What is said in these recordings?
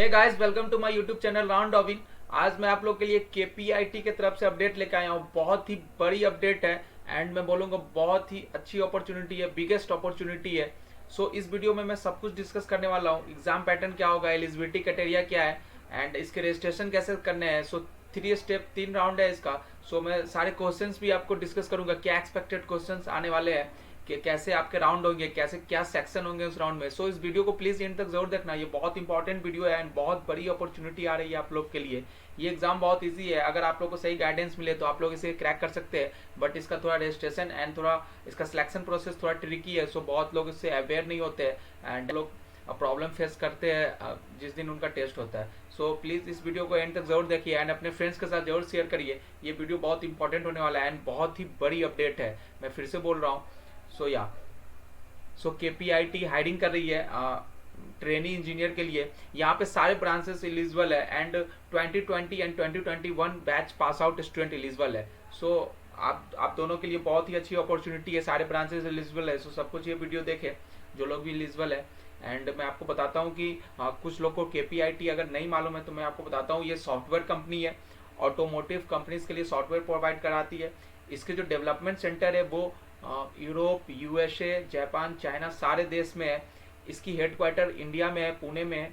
Hey guys, welcome to my YouTube channel Round Robin. आज मैं आप लोग के लिए केपीआईटी की तरफ से अपडेट लेकर आया हूँ। बहुत ही बड़ी अपडेट है एंड मैं बोलूँगा बहुत ही अच्छी अपॉर्चुनिटी है, बिगेस्ट अपॉर्चुनिटी है। इस वीडियो में मैं सब कुछ डिस्कस करने वाला हूँ। एग्जाम पैटर्न क्या होगा, एलिजिबिलिटी क्राइटेरिया क्या है एंड इसके रजिस्ट्रेशन कैसे करने हैं। थ्री स्टेप, 3 राउंड है इसका। मैं सारे क्वेश्चंस भी आपको डिस्कस करूंगा, क्या एक्सपेक्टेड क्वेश्चंस आने वाले हैं, कि कैसे आपके राउंड होंगे, कैसे क्या सेक्शन होंगे उस राउंड में। इस वीडियो को प्लीज एंड तक जरूर देखना, ये बहुत इंपॉर्टेंट वीडियो है एंड बहुत बड़ी अपॉर्चुनिटी आ रही है आप लोग के लिए। ये एग्जाम बहुत इजी है, अगर आप लोग को सही गाइडेंस मिले तो आप लोग इसे क्रैक कर सकते हैं। बट इसका थोड़ा रजिस्ट्रेशन एंड थोड़ा इसका सिलेक्शन प्रोसेस थोड़ा ट्रिकी है। बहुत लोग इससे अवेयर नहीं होते हैं एंड लोग प्रॉब्लम फेस करते हैं जिस दिन उनका टेस्ट होता है। प्लीज इस वीडियो को एंड तक जरूर देखिए एंड अपने फ्रेंड्स के साथ जरूर शेयर करिए। ये वीडियो बहुत इंपॉर्टेंट होने वाला है एंड बहुत ही बड़ी अपडेट है, मैं फिर से बोल रहा हूँ। केपीआईटी हायरिंग कर रही है ट्रेनी इंजीनियर के लिए। यहाँ पे सारे ब्रांचेस एलिजिबल है and 2020 and 2021 batch pass out student eligible है। आप दोनों के लिए बहुत ही अच्छी अपॉर्चुनिटी है, सारे ब्रांचेस एलिजिबल है। सब कुछ ये वीडियो देखे जो लोग भी एलिजिबल है। एंड मैं आपको बताता हूँ कि कुछ लोग को केपीआईटी अगर नहीं मालूम है तो मैं आपको बताता हूँ, ये सॉफ्टवेयर कंपनी है, ऑटोमोटिव कंपनीज के लिए सॉफ्टवेयर प्रोवाइड कराती है। इसके जो डेवलपमेंट सेंटर है वो यूरोप, यूएसए, जापान, चाइना सारे देश में है। इसकी हेडक्वार्टर इंडिया में है, पुणे में है।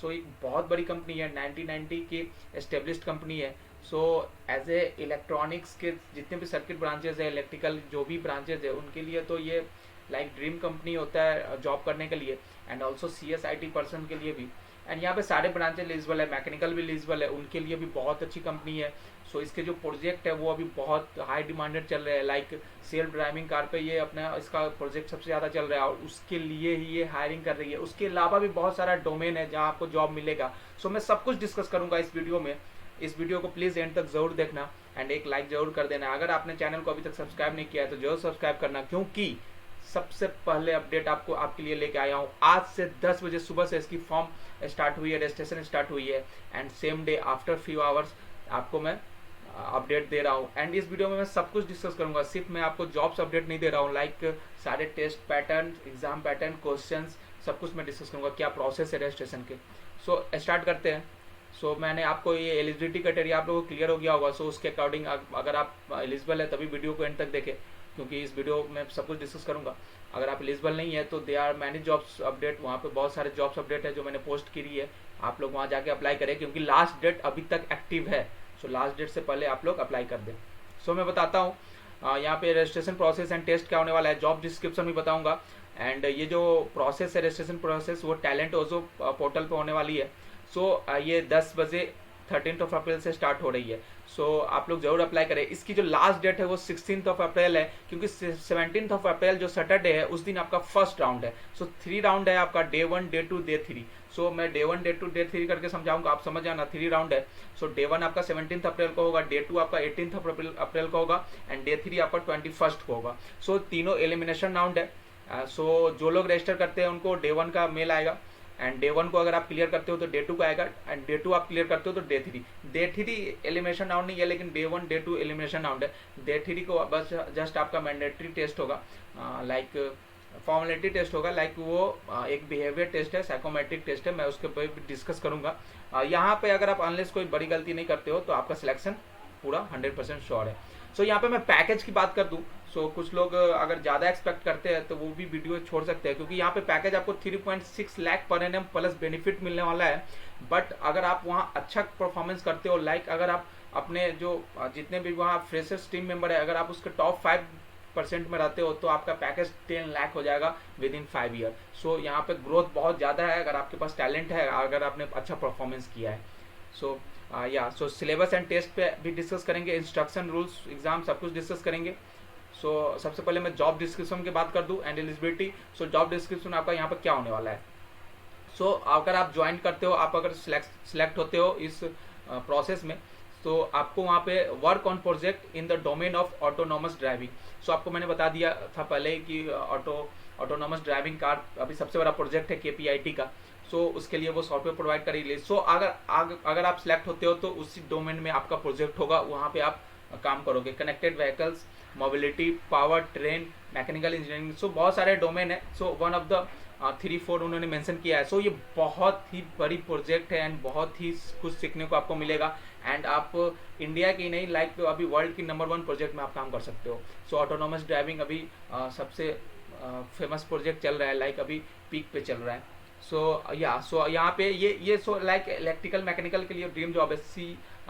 एक बहुत बड़ी कंपनी है, 1990 की एस्टेब्लिश्ड कंपनी है। एज ए इलेक्ट्रॉनिक्स के जितने भी सर्किट ब्रांचेज है, इलेक्ट्रिकल जो भी ब्रांचेज है, उनके लिए तो ये लाइक ड्रीम कंपनी होता है जॉब करने के लिए एंड ऑल्सो CSIT पर्सन के लिए भी। एंड यहाँ पे सारे ब्रांचेज एलिजिबल है, मैकेनिकल भी एलिजिबल है, उनके लिए भी बहुत अच्छी कंपनी है। इसके जो प्रोजेक्ट है वो अभी बहुत हाई डिमांडेड चल रहे हैं। लाइक सेल्फ ड्राइविंग कार पे ये अपना इसका प्रोजेक्ट सबसे ज़्यादा चल रहा है और उसके लिए ही ये हायरिंग कर रही है। उसके अलावा भी बहुत सारा डोमेन है जहाँ आपको जॉब मिलेगा। मैं सब कुछ डिस्कस करूँगा इस वीडियो में। इस वीडियो को प्लीज़ एंड तक जरूर देखना एंड एक लाइक जरूर कर देना। अगर आपने चैनल को अभी तक सब्सक्राइब नहीं किया है तो जरूर सब्सक्राइब करना, क्योंकि सबसे पहले अपडेट आपके लिए लेके आया हूँ। आज से 10 बजे सुबह से इसकी फॉर्म स्टार्ट हुई है, रजिस्ट्रेशन स्टार्ट हुई है and same day after few hours आपको मैं अपडेट दे रहा हूँ। एंड इस वीडियो में मैं सब कुछ डिस्कस करूंगा, सिर्फ मैं आपको जॉब्स अपडेट नहीं दे रहा हूँ। लाइक सारे test pattern, exam pattern, questions सब कुछ मैं डिस्कस करूंगा, क्या प्रोसेस है रजिस्ट्रेशन के। स्टार्ट करते हैं। मैंने आपको ये एलिजिबिलिटी क्राइटेरिया आप लोगों को क्लियर हो गया होगा। उसके अकॉर्डिंग अगर आप एलिजिबल है तभी वीडियो को एंड तक देखें, क्योंकि इस वीडियो में सब कुछ डिस्कस करूंगा। अगर आप एलिजिबल नहीं है तो they are many jobs update, वहाँ पे बहुत सारे जॉब्स अपडेट है जो मैंने पोस्ट करी है। आप लोग वहाँ जाके अप्लाई करें, क्योंकि लास्ट डेट अभी तक एक्टिव है। लास्ट डेट से पहले आप लोग अप्लाई कर दें। मैं बताता हूँ यहाँ पे रजिस्ट्रेशन प्रोसेस एंड टेस्ट क्या होने वाला है, जॉब डिस्क्रिप्शन भी बताऊँगा। एंड ये जो प्रोसेस है रजिस्ट्रेशन प्रोसेस वो टैलेंट ओजो पोर्टल पे होने वाली है। ये 10 बजे 13 अप्रैल से स्टार्ट हो रही है। आप लोग जरूर अप्लाई करें। इसकी जो लास्ट डेट है वो 16 अप्रैल है, क्योंकि 17 अप्रैल जो सैटरडे है उस दिन आपका फर्स्ट राउंड है। 3 राउंड है आपका, डे 1, डे 2, डे 3। मैं डे 1, डे 2, डे 3 करके समझाऊंगा, आप समझ जाना। 3 राउंड है। डे 1 आपका 17 अप्रैल को होगा, डे 2 आपका 18 अप्रैल को होगा एंड डे 3 आपका 21 को होगा। तीनों एलिमिनेशन राउंड है। जो लोग रजिस्टर करते हैं उनको डे 1 का मेल आएगा एंड डे 1 को अगर आप क्लियर करते हो तो डे 2 का आएगा एंड डे 2 आप क्लियर करते हो तो डे 3। डे 3 एलिमिनेशन राउंड नहीं है, लेकिन डे 1, डे 2 एलिमिनेशन राउंड है। डे 3 को बस जस्ट आपका मैंडेटरी टेस्ट होगा, लाइक फॉर्मेलिटी टेस्ट होगा। लाइक वो एक बिहेवियर टेस्ट है, साइकोमेट्रिक टेस्ट है, मैं उसके ऊपर भी डिस्कस करूंगा। यहाँ पे अगर आप अनलेस कोई बड़ी गलती नहीं करते हो तो आपका सिलेक्शन पूरा 100% श्योर है। यहाँ पे मैं पैकेज की बात कर दूं, कुछ लोग अगर ज़्यादा एक्सपेक्ट करते हैं तो वो भी वीडियो छोड़ सकते हैं, क्योंकि यहाँ पे पैकेज आपको 3.6 lakh per annum plus benefit मिलने वाला है। बट अगर आप वहाँ अच्छा परफॉर्मेंस करते हो, लाइक अगर आप अपने जो जितने भी वहाँ फ्रेशर्स टीम मेंबर है, अगर आप उसके टॉप 5% में रहते हो तो आपका पैकेज 10 लाख हो जाएगा विद इन 5 ईयर। यहाँ पे ग्रोथ बहुत ज़्यादा है अगर आपके पास टैलेंट है, अगर आपने अच्छा परफॉर्मेंस किया है। सिलेबस एंड टेस्ट पे भी डिस्कस करेंगे, इंस्ट्रक्शन, रूल्स, एग्जाम सब कुछ डिस्कस करेंगे। सबसे पहले मैं जॉब डिस्क्रिप्शन की बात कर दूं एंड एलिजिबिलिटी। जॉब डिस्क्रिप्शन आपका यहाँ पर क्या होने वाला है। अगर आप ज्वाइन करते हो, आप अगर सिलेक्ट होते हो इस प्रोसेस में, तो आपको वहाँ पे work on project in the domain of autonomous driving. आपको मैंने बता दिया था पहले कि ऑटोनॉमस ड्राइविंग कार अभी सबसे बड़ा प्रोजेक्ट है केपीआईटी का। उसके लिए वो सॉफ्टवेयर प्रोवाइड करेगी। अगर आप सिलेक्ट होते हो तो उसी डोमेन में आपका प्रोजेक्ट होगा, वहाँ पे आप काम करोगे। Connected vehicles, mobility, power, train, mechanical engineering, बहुत सारे डोमेन है। वन ऑफ द 3-4 उन्होंने मेंशन किया है। सो ये बहुत ही बड़ी प्रोजेक्ट है एंड बहुत ही कुछ सीखने को आपको मिलेगा। एंड आप इंडिया की नहीं, लाइक अभी वर्ल्ड की नंबर 1 प्रोजेक्ट में आप काम कर सकते हो। सो ऑटोनोमस ड्राइविंग अभी सबसे फेमस प्रोजेक्ट चल रहा है, लाइक अभी पीक पे चल रहा है। सो यहाँ पे ये सो लाइक इलेक्ट्रिकल मैकेनिकल के लिए ड्रीम जॉब है।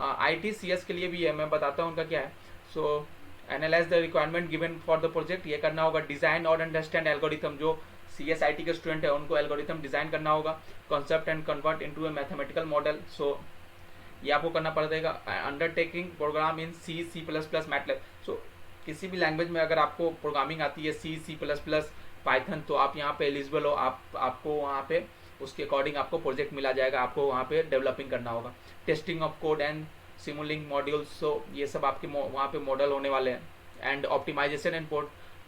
ITCS के लिए भी है, मैं बताता हूँ उनका क्या है। So analyse the requirement given for the project, ये करना होगा। डिजाइन और अंडरस्टैंड एल्गोरिथम, जो CSIT के स्टूडेंट है उनको एल्गोरिथम डिजाइन करना होगा। Concept and convert into a mathematical model, so ये आपको करना पड़ेगा। Undertaking program in C++, MATLAB. So किसी भी लैंग्वेज में अगर आपको प्रोग्रामिंग आती है C++, पाइथन, तो आप यहाँ पे एलिजिबल हो। आपको वहाँ पे उसके अकॉर्डिंग आपको प्रोजेक्ट मिला जाएगा, आपको वहाँ पे डेवलपिंग करना होगा। Testing of code and simulating modules, so ये सब आपके वहाँ पे मॉडल होने वाले हैं। And optimisation and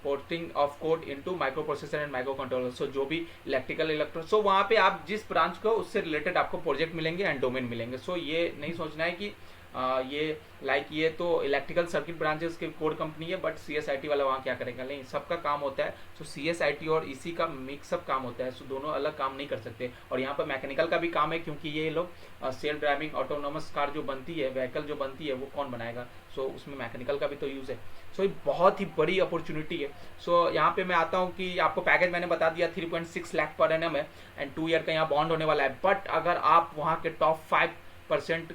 porting of code into microprocessor and microcontroller, so जो भी इलेक्ट्रिकल इलेक्ट्रॉनिक, सो वहाँ पे आप जिस ब्रांच को उससे रिलेटेड आपको प्रोजेक्ट मिलेंगे एंड डोमेन मिलेंगे। सो ये नहीं सोचना है कि ये लाइक ये तो इलेक्ट्रिकल सर्किट ब्रांचेस की कोड कंपनी है, बट CSIT वाला वहाँ क्या करेगा, नहीं, सबका काम होता है। सो CSIT और इसी का मिक्सअप काम होता है। सो दोनों अलग काम नहीं कर सकते। और यहाँ पर मैकेनिकल का भी काम है, क्योंकि ये लोग सेल्फ ड्राइविंग ऑटोनोमस कार जो बनती है, व्हीकल जो बनती है, वो कौन बनाएगा। सो उसमें मैकेनिकल का भी तो यूज़ है। सो ये बहुत ही बड़ी अपॉर्चुनिटी है। सो यहाँ पे मैं आता हूँ कि आपको पैकेज मैंने बता दिया 3.6 लाख पर एनम है एंड 2 ईयर का यहाँ बॉन्ड होने वाला है। बट अगर आप वहाँ के टॉप 5%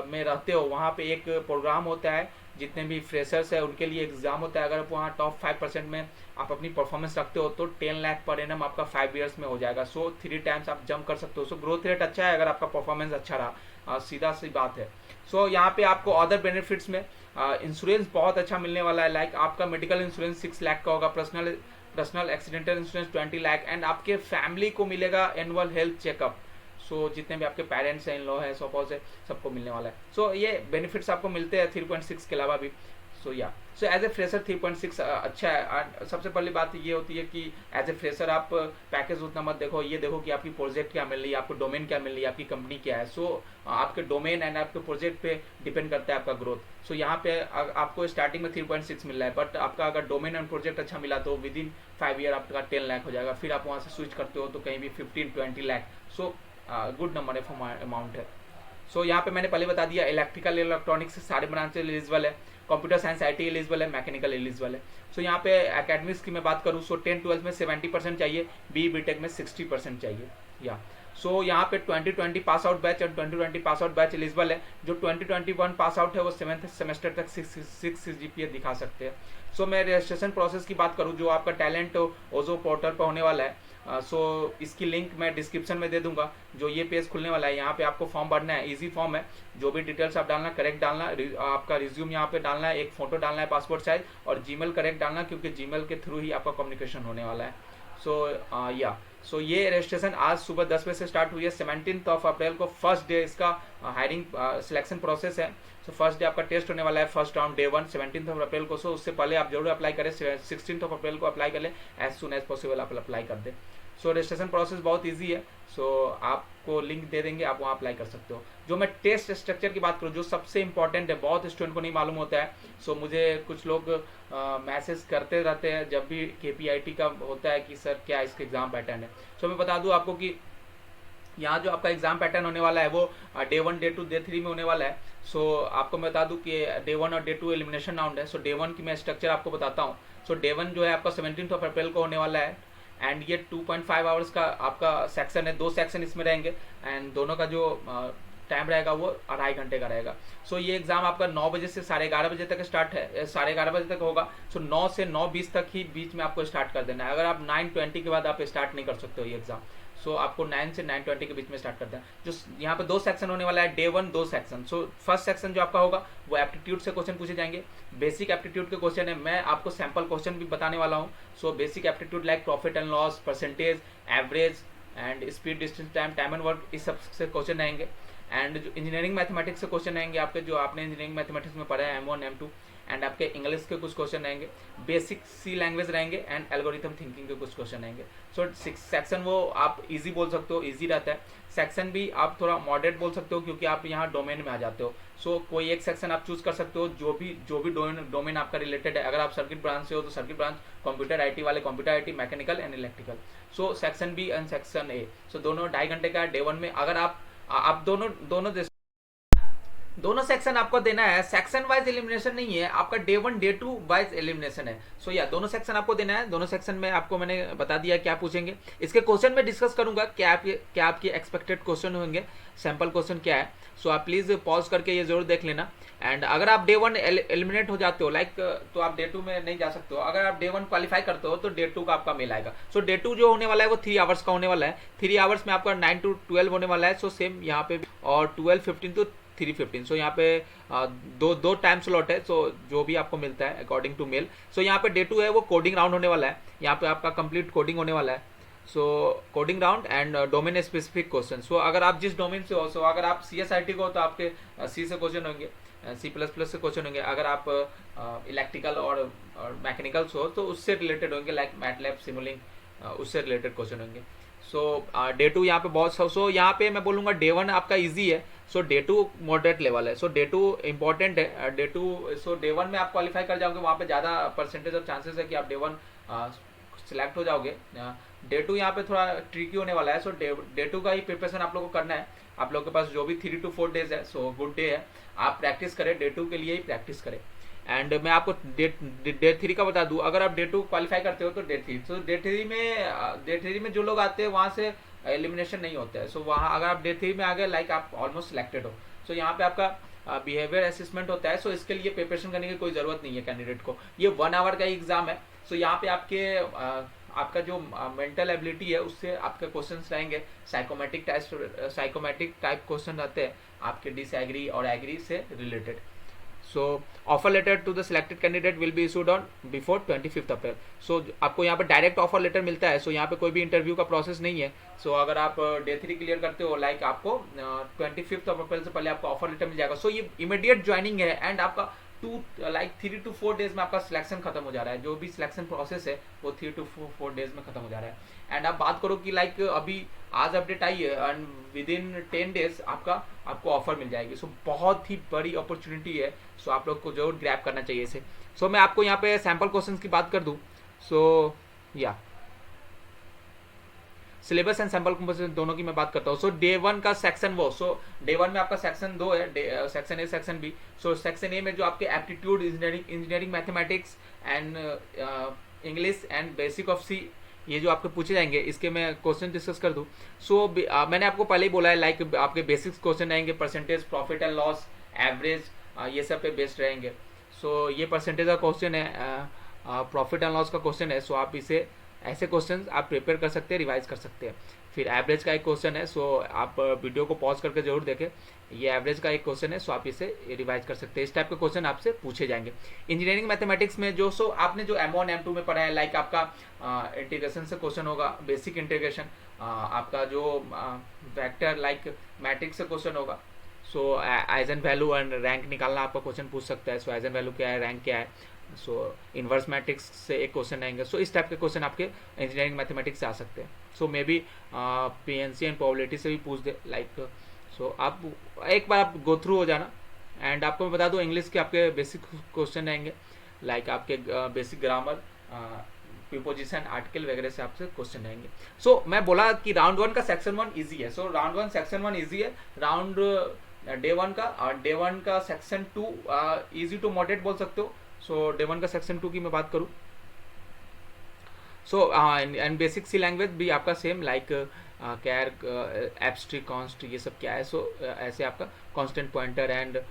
में रहते हो, वहाँ पे एक प्रोग्राम होता है, जितने भी फ्रेशर्स है उनके लिए एग्जाम होता है। अगर आप वहाँ टॉप 5% में आप अपनी परफॉर्मेंस रखते हो तो 10 लाख पर एनम आपका 5 ईयर्स में हो जाएगा। सो 3 टाइम्स आप जंप कर सकते हो। सो ग्रोथ रेट अच्छा है अगर आपका परफॉर्मेंस अच्छा रहा, सीधा सी बात है। सो यहाँ पे आपको अदर बेनिफिट्स में इंश्योरेंस बहुत अच्छा मिलने वाला है। लाइक आपका मेडिकल इंश्योरेंस 6 लाख का होगा, personal accidental insurance 20 lakh, and आपके फैमिली को मिलेगा एनुअल हेल्थ चेकअप। सो जितने भी आपके पेरेंट्स हैं, इन लॉ है, सपोज है, सबको मिलने वाला है। सो ये बेनिफिट्स आपको मिलते हैं 3.6 के अलावा भी। सो एज ए फ्रेशर 3.6 अच्छा है। सबसे पहली बात ये होती है कि एज ए फ्रेशर आप पैकेज उतना मत देखो, ये देखो कि आपकी प्रोजेक्ट क्या मिल रही है, आपको डोमेन क्या मिल रही है, आपकी कंपनी क्या है। सो आपके डोमेन एंड आपके प्रोजेक्ट पे डिपेंड करता है आपका ग्रोथ। सो यहाँ पे आपको स्टार्टिंग में 3.6 मिल रहा है, बट आपका अगर डोमेन एंड प्रोजेक्ट अच्छा मिला तो विद इन 5 ईयर आपका 10 लाख हो जाएगा। फिर आप वहाँ से स्विच करते हो तो कहीं भी 15-20 लाख। सो गुड नंबर है, अमाउंट है। सो यहाँ पे मैंने पहले बता दिया, इलेक्ट्रिकल इलेक्ट्रॉनिक्स से सारे ब्रांच एलिजिबल है, कंप्यूटर साइंस IT एलिजिबल है, मैकेनिकल एलिजिबल है। सो यहाँ पे एकेडमिक्स की मैं बात करूँ, सो 10-12 में 70% चाहिए, BTech में 60% चाहिए। या सो यहाँ पे 2020 पास आउट बैच और 2020 पास आउट बैच एलिजिबल है। जो 2021 पास आउट है वो 7th सेमेस्टर तक 6 GPA दिखा सकते हैं। सो मैं रजिस्ट्रेशन प्रोसेस की बात करूँ, जो आपका टैलेंट ओजो पोर्टल पर होने वाला है, सो इसकी लिंक मैं डिस्क्रिप्शन में दे दूंगा। जो ये पेज खुलने वाला है, यहाँ पे आपको फॉर्म भरना है, इजी फॉर्म है। जो भी डिटेल्स आप डालना, करेक्ट डालना, आपका रिज्यूम यहाँ पे डालना है, एक फोटो डालना है पासपोर्ट साइज, और जीमेल करेक्ट डालना, क्योंकि जीमेल के थ्रू ही आपका कम्युनिकेशन होने वाला है। सो ये रजिस्ट्रेशन आज सुबह 10 बजे से स्टार्ट हुई है। 17 अप्रैल को फर्स्ट डे इसका हायरिंग सिलेक्शन प्रोसेस है। सो फर्स्ट डे आपका टेस्ट होने वाला है, फर्स्ट राउंड डे 1 17 अप्रैल को। सो उससे पहले आप जरूर अप्लाई करें, 16 अप्रैल को अप्लाई कर लें, एज सुन एज पॉसिबल आप अप्लाई कर दें। सो रजिस्ट्रेशन प्रोसेस बहुत इजी है। सो आपको लिंक दे देंगे, आप वहाँ अप्लाई कर सकते हो। जो मैं टेस्ट स्ट्रक्चर की बात करूँ, जो सबसे इंपॉर्टेंट है, बहुत स्टूडेंट को नहीं मालूम होता है। सो मुझे कुछ लोग मैसेज करते रहते हैं जब भी KPIT का होता है कि सर क्या इसका एग्जाम पैटर्न है। सो मैं बता दूं आपको कि यहाँ जो आपका एग्जाम पैटर्न होने वाला है वो डे 1, डे 2, डे 3 में होने वाला है। सो आपको मैं बता दूं कि डे 1 और डे 2 एलिमिनेशन राउंड है। सो डे 1 की मैं स्ट्रक्चर आपको बताता हूँ। सो डे 1 जो है आपका 17 अप्रैल को होने वाला है, एंड ये 2.5 आवर्स का आपका सेक्शन है, 2 सेक्शन इसमें रहेंगे, एंड दोनों का जो टाइम रहेगा वो 2.5 घंटे का रहेगा। सो ये एग्जाम आपका 9 बजे से 11:30 बजे तक स्टार्ट है, 11:30 बजे तक होगा। सो 9 से 9:20 तक ही बीच में आपको स्टार्ट कर देना है। अगर आप 9:20 के बाद आप स्टार्ट नहीं कर सकते हो ये एग्जाम। सो आपको 9 से 9:20 के बीच में स्टार्ट करते हैं। जो यहाँ पे 2 सेक्शन होने वाला है, day 1 2 section. So first section जो आपका होगा वो एप्टीट्यूड से क्वेश्चन पूछे जाएंगे, बेसिक एप्टीट्यूड के क्वेश्चन है। मैं आपको सैम्पल क्वेश्चन भी बताने वाला हूँ। So basic aptitude like profit and loss, percentage, average and speed, distance, time and work, इस सब से क्वेश्चन आएंगे। एंड जो इंजीनियरिंग मैथमेटिक्स से क्वेश्चन आएंगे आपके, जो आपने इंजीनियरिंग मैथमेटिक्स में पढ़ा है M1 M2, एंड आपके इंग्लिश के कुछ क्वेश्चन रहेंगे, बेसिक सी लैंग्वेज रहेंगे एंड एल्गोरिथम थिंकिंग के कुछ क्वेश्चन रहेंगे। सो सेक्शन वो आप इजी बोल सकते हो, इजी रहता है। सेक्शन भी आप थोड़ा मॉडरेट बोल सकते हो क्योंकि आप यहाँ डोमेन में आ जाते हो। सो कोई एक सेक्शन आप चूज कर सकते हो जो भी डोमेन आपका रिलेटेड है। अगर आप सर्किट ब्रांच से हो तो सर्किट ब्रांच, कंप्यूटर आईटी वाले computer IT, mechanical and electrical. So section B and section A, so दोनों 2.5 घंटे का डे 1 में। अगर आप दोनों सेक्शन आपको देना है, सेक्शन वाइज एलिमिनेशन नहीं है आपका, डे 1 डे 2 वाइज एलिमिनेशन है। सो या दोनों सेक्शन आपको देना है। दोनों सेक्शन में आपको मैंने बता दिया क्या पूछेंगे। इसके क्वेश्चन में डिस्कस करूंगा क्या आपके एक्सपेक्टेड क्वेश्चन होंगे, सैंपल क्वेश्चन क्या है। सो आप प्लीज पॉज करके ये जरूर देख लेना। एंड अगर आप डे 1 एलिमिनेट हो जाते हो तो आप डे 2 में नहीं जा सकते हो। अगर आप डे 1 क्वालिफाई करते हो तो डे 2 का आपका मेल आएगा। सो डे 2 जो होने वाला है वो 3 आवर्स का होने वाला है। 3 आवर्स में आपका 9 to 12 होने वाला है। सो सेम यहाँ पे, और 12:15 to 3:15। सो यहाँ पे दो टाइम स्लॉट है। सो जो भी आपको मिलता है अकॉर्डिंग टू मेल। सो यहाँ पे डे 2 है वो कोडिंग राउंड होने वाला है। यहाँ पे आपका कंप्लीट कोडिंग होने वाला है। So coding round and domain specific question. So अगर आप जिस डोमेन से हो, सो अगर आप CSIT को हो तो आपके सी से क्वेश्चन होंगे, C++ से क्वेश्चन होंगे। अगर आप इलेक्ट्रिकल और मैकेनिकल से हो तो उससे रिलेटेड होंगे, लाइक मैटलैब, सिमुलिंक, उससे रिलेटेड क्वेश्चन होंगे। सो डे 2 यहाँ पे बहुत सो यहाँ पे मैं बोलूँगा डे 1 आपका इजी है। सो डे 2 मॉडरेट लेवल है। सो डे 2 इंपॉर्टेंट है। डे 2 सो डे 1 में आप क्वालिफाई कर जाओगे, वहाँ पे ज़्यादा परसेंटेज और चांसेस है कि आप डे 1 सिलेक्ट हो जाओगे। डे 2 यहाँ पे थोड़ा ट्रिकी होने वाला है। सो डे 2 का ही प्रिपरेशन आप लोगों को करना है। आप लोगों के पास जो भी 3 to 4 डेज है, सो गुड डे है, आप प्रैक्टिस करें, डे 2 के लिए ही प्रैक्टिस करें। एंड मैं आपको डे 3 का बता दूं, अगर आप डे 2 क्वालिफाई करते हो तो डे 3, सो डे 3 में जो लोग आते हैं वहाँ से एलिमिनेशन नहीं होता है। सो वहाँ अगर आप डे 3 में आ गए, लाइक आप ऑलमोस्ट सिलेक्टेड हो। सो यहाँ पे आपका बिहेवियर असेसमेंट होता है। सो इसके लिए प्रिपरेशन करने की कोई ज़रूरत नहीं है कैंडिडेट को। ये 1 आवर का ही एग्जाम है। सो यहाँ पे आपका जो मेंटल एबिलिटी है उससे आपके क्वेश्चंस रहेंगे। साइकोमेट्रिक टाइप क्वेश्चन रहते हैं आपके डिसएग्री और एग्री से related. So offer letter to the selected candidate will be issued on before 25 April. So आपको यहाँ पे डायरेक्ट ऑफर लेटर मिलता है। सो यहाँ पे कोई भी इंटरव्यू का प्रोसेस नहीं है। सो अगर आप डे 3 क्लियर करते हो, लाइक आपको 25 अप्रैल से पहले आपको ऑफर लेटर मिल जाएगा। सो ये इमीडिएट ज्वाइनिंग है एंड आपका 3 to 4 डेज में आपका सिलेक्शन खत्म हो जा रहा है। जो भी सिलेक्शन प्रोसेस है वो 3 to 4 डेज में खत्म हो जा रहा है। एंड आप बात करो कि लाइक अभी आज अपडेट आई है एंड विद इन 10 डेज आपको ऑफर मिल जाएगी। सो बहुत ही बड़ी अपॉर्चुनिटी है। सो आप लोग को जरूर ग्रैब करना चाहिए इसे। सो मैं आपको यहाँ पे सैम्पल क्वेश्चंस की बात कर दूँ। सो या सिलेबस एंड सैम्पल कंपोजिशन दोनों की मैं बात करता हूँ। सो डे 1 का सेक्शन डे 1 में आपका सेक्शन 2 है, section A, section B. So section A में जो आपके aptitude, engineering mathematics and English and basic of C, ये जो आपके पूछे जाएंगे, इसके मैं क्वेश्चन डिस्कस कर दूँ। सो मैंने आपको पहले ही बोला है, लाइक आपके बेसिक्स क्वेश्चन रहेंगे, percentage, profit and loss, average, ये सब पे बेस्ड रहेंगे। सो ये परसेंटेज का क्वेश्चन है, प्रॉफिट एंड लॉस का क्वेश्चन है। सो आप इसे ऐसे क्वेश्चंस आप प्रिपेयर कर सकते हैं, रिवाइज कर सकते हैं। फिर एवरेज का एक क्वेश्चन है। सो आप वीडियो को पॉज करके जरूर देखें। ये एवरेज का एक क्वेश्चन है। सो आप इसे रिवाइज कर सकते हैं। इस टाइप के क्वेश्चन आपसे पूछे जाएंगे। इंजीनियरिंग मैथमेटिक्स में जो आपने जो M1 M2 में पढ़ा है, लाइक आपका इंटीग्रेशन से क्वेश्चन होगा, बेसिक इंटीग्रेशन, आपका जो वेक्टर लाइक मैट्रिक्स से क्वेश्चन होगा। सो आइजन वैल्यू एंड रैंक निकालना आपका क्वेश्चन पूछ सकता है। सो आइजन वैल्यू क्या है, रैंक क्या है। सो इन्वर्स मैट्रिक्स से एक क्वेश्चन आएंगे। सो इस टाइप के क्वेश्चन आपके इंजीनियरिंग मैथमेटिक्स से आ सकते हैं। So maybe PNC and probability से भी पूछ दे, लाइक। सो आप एक बार आप गो थ्रू हो जाना। एंड आपको मैं बता दूं, इंग्लिश के आपके बेसिक क्वेश्चन रहेंगे, लाइक आपके बेसिक ग्रामर, प्रीपोजिशन, आर्टिकल वगैरह से आपसे क्वेश्चन रहेंगे। सो मैं बोला कि राउंड 1 का सेक्शन 1 ईजी है। सो राउंड 1 सेक्शन 1 ईजी है। राउंड डे 1 का और डे 1 का सेक्शन 2 ईजी टू मॉडरेट बोल सकते हो। सो डे 1 का सेक्शन 2 की मैं बात करूँ, so and basic C language भी आपका same, like char, abstract, const, ये सब क्या है। सो ऐसे आपका constant pointer and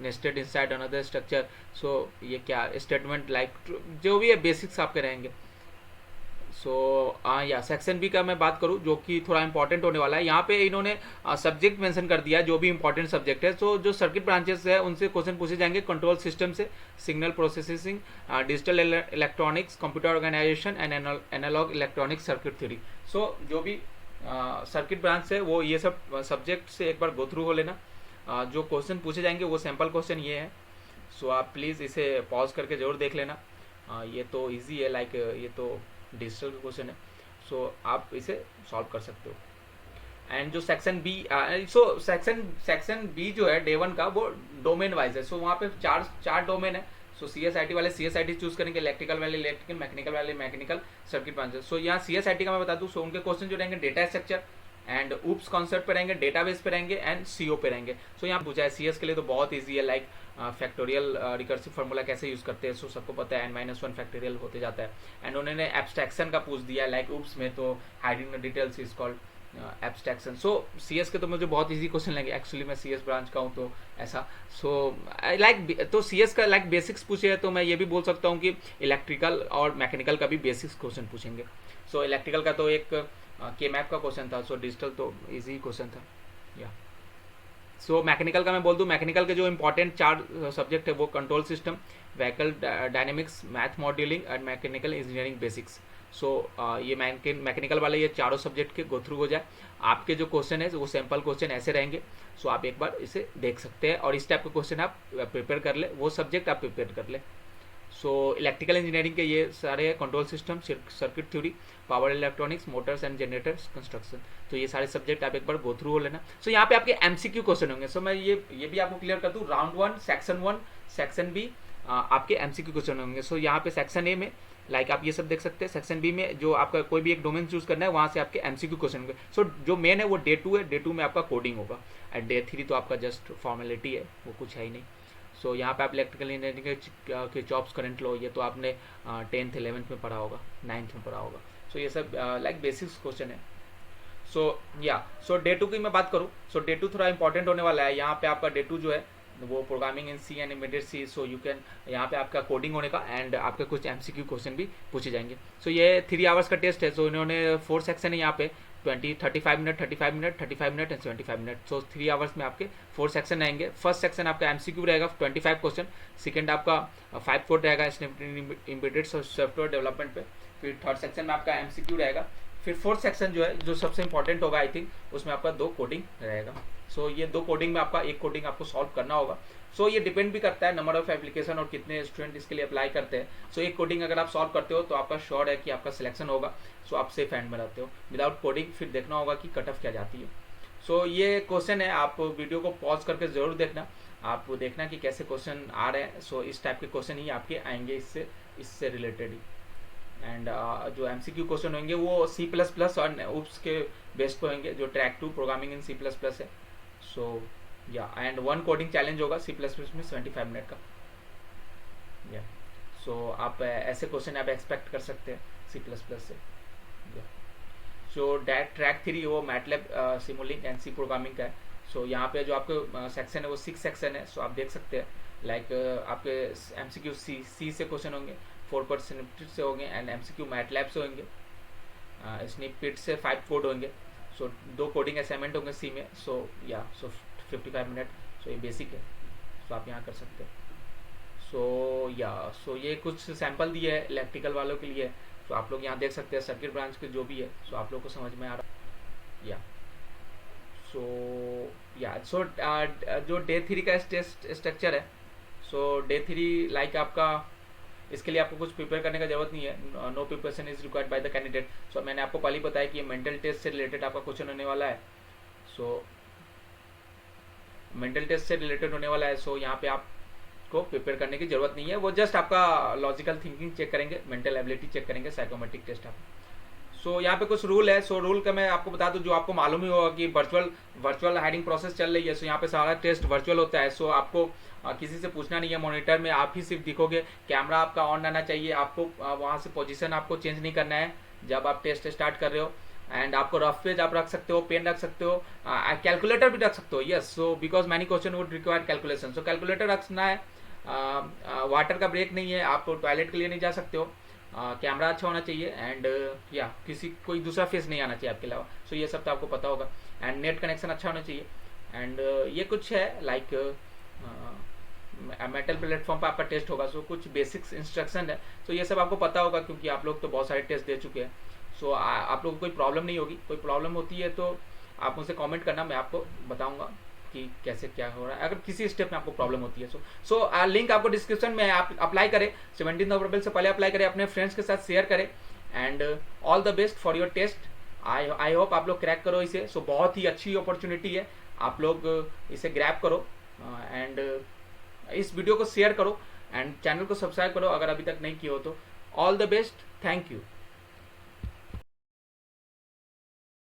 nested inside another structure. So ये क्या स्टेटमेंट, लाइक जो भी है बेसिक्स आपके रहेंगे। सो या सेक्शन बी का मैं बात करूँ, जो कि थोड़ा इंपॉर्टेंट होने वाला है। यहाँ पे इन्होंने सब्जेक्ट मेंशन कर दिया है, जो भी इंपॉर्टेंट सब्जेक्ट है। सो जो सर्किट ब्रांचेस है उनसे क्वेश्चन पूछे जाएंगे, कंट्रोल सिस्टम से, signal processing, digital electronics, computer organisation and analogue electronics circuit theory. So जो भी सर्किट ब्रांच है वो ये सब सब्जेक्ट से एक बार गो थ्रू हो लेना। जो क्वेश्चन पूछे जाएंगे वो सैम्पल क्वेश्चन ये है। सो आप प्लीज़ इसे पॉज करके ज़रूर देख लेना। ये तो इजी है, लाइक ये तो डिजिटल क्वेश्चन है, सो आप इसे सॉल्व कर सकते हो। एंड जो section B, so section B जो है डे 1 का, वो डोमेन वाइज है। सो वहाँ पे चार डोमेन है। सो सी एस आई टी वाले C S I T choose करेंगे, इलेक्ट्रिकल वाले इलेक्ट्रिकल, मैकेनिकल वाले मैकेनिकल, सर्किट ब्रांचेस। सो यहाँ सी एस आई टी का मैं बता दूँ, सो उनके क्वेश्चन जो रहेंगे data structure and oops concept पे रहेंगे, डेटाबेस पे रहेंगे एंड सीओ पे रहेंगे। सो यहाँ पूछा है सीएस के लिए तो बहुत ईजी है, लाइक फैक्टोरियल रिकर्सिव फार्मूला कैसे यूज करते हैं, सो सबको पता है, n-1 फैक्टोरियल होते जाता है। एंड उन्होंने एब्स्ट्रैक्शन का पूछ दिया है, लाइक ऊप्स में तो hiding the details is called abstraction. So CS के तो मुझे बहुत इजी क्वेश्चन लगे, एक्चुअली मैं सीएस ब्रांच का हूँ तो ऐसा। सो लाइक तो सीएस का लाइक बेसिक्स पूछे तो मैं ये भी बोल सकता हूँ कि इलेक्ट्रिकल और मैकेनिकल का भी बेसिक्स क्वेश्चन पूछेंगे। सो इलेक्ट्रिकल का तो एक के मैप का क्वेश्चन था, सो डिजिटल तो इजी क्वेश्चन था या। सो मैकेनिकल का मैं बोल दूं, मैकेनिकल के जो इंपॉर्टेंट 4 सब्जेक्ट है वो control system, vehicle dynamics, math modelling and mechanical engineering basics. So ये मैकेनिकल वाले ये चारों सब्जेक्ट के गो थ्रू हो जाए। आपके जो क्वेश्चन है वो सैम्पल क्वेश्चन ऐसे रहेंगे। सो आप एक बार इसे देख सकते हैं और इस टाइप के क्वेश्चन आप प्रिपेयर कर ले, वो सब्जेक्ट आप प्रिपेयर कर ले। सो इलेक्ट्रिकल इंजीनियरिंग के ये सारे control system, circuit theory, power electronics, Motors and generators construction, तो ये सारे सब्जेक्ट आप एक बार गो थ्रू हो लेना। सो यहाँ पे आपके एमसीक्यू क्वेश्चन होंगे। सो मैं ये भी आपको क्लियर कर दूँ, राउंड 1 सेक्शन 1 सेक्शन बी आपके एमसीक्यू क्वेश्चन होंगे। सो यहाँ पे सेक्शन ए में लाइक आप ये सब देख सकते हैं, सेक्शन बी में जो आपका कोई भी एक डोमेन चूज करना है वहाँ से आपके एमसीक्यू क्वेश्चन होंगे। सो जो मेन है वो डे 2 है, डे 2 में आपका कोडिंग होगा एंड डे 3 तो आपका जस्ट फॉर्मेलिटी है, वो कुछ है ही नहीं। सो यहाँ पे आप इलेक्ट्रिकल इंजीनियरिंग के जॉब्स करंट लो, ये तो आपने 10th 11th में पढ़ा होगा, 9th में पढ़ा होगा। सो ये सब लाइक बेसिक्स क्वेश्चन है। सो डे 2 की मैं बात करूँ, सो डे 2 थोड़ा इंपॉर्टेंट होने वाला है। यहाँ पे आपका डे 2 जो है वो programming in C and immediate C. So you can, यहाँ पे आपका कोडिंग होने का एंड आपके कुछ एमसीक्यू क्वेश्चन भी पूछे जाएंगे। सो ये 3 आवर्स का टेस्ट है। सो इन्होंने 4 सेक्शन है यहाँ पे, 35 minute, 35 minute, 35 minute and 75 minute. So 3 hours में आपके 4 सेक्शन आएंगे। फर्स्ट सेक्शन आपका एमसीक्यू रहेगा 25 क्वेश्चन, सेकंड आपका 5 कोड रहेगा एम्बेडेड सॉफ्टवेयर डेवलपमेंट पे, फिर थर्ड सेक्शन में आपका एमसीक्यू रहेगा, फिर फोर्थ सेक्शन जो है जो सबसे इंपॉर्टेंट होगा आई थिंक, उसमें आपका 2 कोडिंग रहेगा। सो ये 2 कोडिंग में आपका 1 कोडिंग आपको सॉल्व करना होगा। सो ये डिपेंड भी करता है नंबर ऑफ एप्लीकेशन और कितने स्टूडेंट इसके लिए अप्लाई करते हैं। सो एक कोडिंग अगर आप सॉल्व करते हो तो आपका श्योर है कि आपका सिलेक्शन होगा। सो आप सेफ हैंड में रहते हो। विदाउट कोडिंग फिर देखना होगा कि कट ऑफ क्या जाती है। सो ये क्वेश्चन है, आप वीडियो को पॉज करके जरूर देखना, आप देखना कि कैसे क्वेश्चन आ रहे हैं। सो इस टाइप के क्वेश्चन ही आपके आएंगे इससे रिलेटेड ही। एंड जो एमसीक्यू क्वेश्चन होंगे वो C++ और ऊप्स के बेस पे होंगे, जो ट्रैक 2 प्रोग्रामिंग इन C++ है। सो या एंड 1 कोडिंग चैलेंज होगा C++ में 75 मिनट का। या सो आप ऐसे क्वेश्चन आप एक्सपेक्ट कर सकते हैं C++ से। सो ट्रैक 3 वो MATLAB, Simulink and C programming का है। सो यहाँ पे जो आपके सेक्शन है वो 6 सेक्शन है। सो आप देख सकते हैं लाइक आपके एमसीक्यू सी से क्वेश्चन होंगे, 4 स्निपेट से होंगे एंड एमसीक्यू मैटलैब से होंगे, स्निपेट से 5 कोड होंगे। सो 2 कोडिंग असाइनमेंट होंगे सी में। सो 55 मिनट। सो ये बेसिक है, सो आप यहाँ कर सकते हैं। सो ये कुछ सैंपल दिए है इलेक्ट्रिकल वालों के लिए। सो आप लोग यहाँ देख सकते हैं सर्किट ब्रांच के जो भी है। सो आप लोग को समझ में आ रहा सो जो डे 3 का स्ट्रक्चर है। सो डे 3 लाइक आपका, इसके लिए आपको कुछ प्रिपेयर करने का जरूरत नहीं है, no preparation is required by the candidate. So मैंने आपको पहले बताया कि ये मेंटल टेस्ट से रिलेटेड आपका क्वेश्चन होने वाला है। सो मेंटल टेस्ट से रिलेटेड होने वाला है। सो यहाँ पे आपको प्रिपेयर करने की जरूरत नहीं है, वो जस्ट आपका लॉजिकल थिंकिंग चेक करेंगे, मेंटल एबिलिटी चेक करेंगे, साइकोमेट्रिक टेस्ट आप। सो यहाँ पे कुछ रूल है। सो रूल का मैं आपको बता दूं, जो आपको मालूम ही होगा कि वर्चुअल हायरिंग प्रोसेस चल रही है। सो यहाँ पे सारा टेस्ट वर्चुअल होता है। सो आपको किसी से पूछना नहीं है, मॉनिटर में आप ही सिर्फ दिखोगे, कैमरा आपका ऑन रहना चाहिए, आपको वहाँ से पोजीशन आपको चेंज नहीं करना है जब आप टेस्ट स्टार्ट कर रहे हो। एंड आपको रफ पेज आप रख सकते हो, पेन रख सकते हो, कैलकुलेटर भी रख सकते हो। Yes, so because many question would require calculation. So calculator रखना है। वाटर का ब्रेक नहीं है, आप टॉयलेट के लिए नहीं जा सकते हो, कैमरा अच्छा होना चाहिए एंड किसी कोई दूसरा फेस नहीं आना चाहिए आपके अलावा। सो ये सब तो आपको पता होगा। एंड नेट कनेक्शन अच्छा होना चाहिए। एंड ये कुछ है लाइक मेटल प्लेटफॉर्म पर आपका टेस्ट होगा। सो कुछ बेसिक्स इंस्ट्रक्शन है। सो ये सब आपको पता होगा क्योंकि आप लोग तो बहुत सारे टेस्ट दे चुके हैं। सो आप लोगों को कोई प्रॉब्लम नहीं होगी। कोई प्रॉब्लम होती है तो आप मुझसे कमेंट करना, मैं आपको बताऊंगा कि कैसे क्या हो रहा है, अगर किसी स्टेप में आपको प्रॉब्लम होती है। सो लिंक आपको डिस्क्रिप्शन में, आप अप्लाई करें, 17 अप्रैल से पहले अप्लाई करें, अपने फ्रेंड्स के साथ शेयर करें, and all the best for your test. I hope आप लोग क्रैक करो इसे। सो बहुत ही अच्छी अपॉर्चुनिटी है, आप लोग इसे ग्रैब करो, एंड इस वीडियो को शेयर करो, एंड चैनल को सब्सक्राइब करो अगर अभी तक नहीं किया हो तो। All the best, thank you.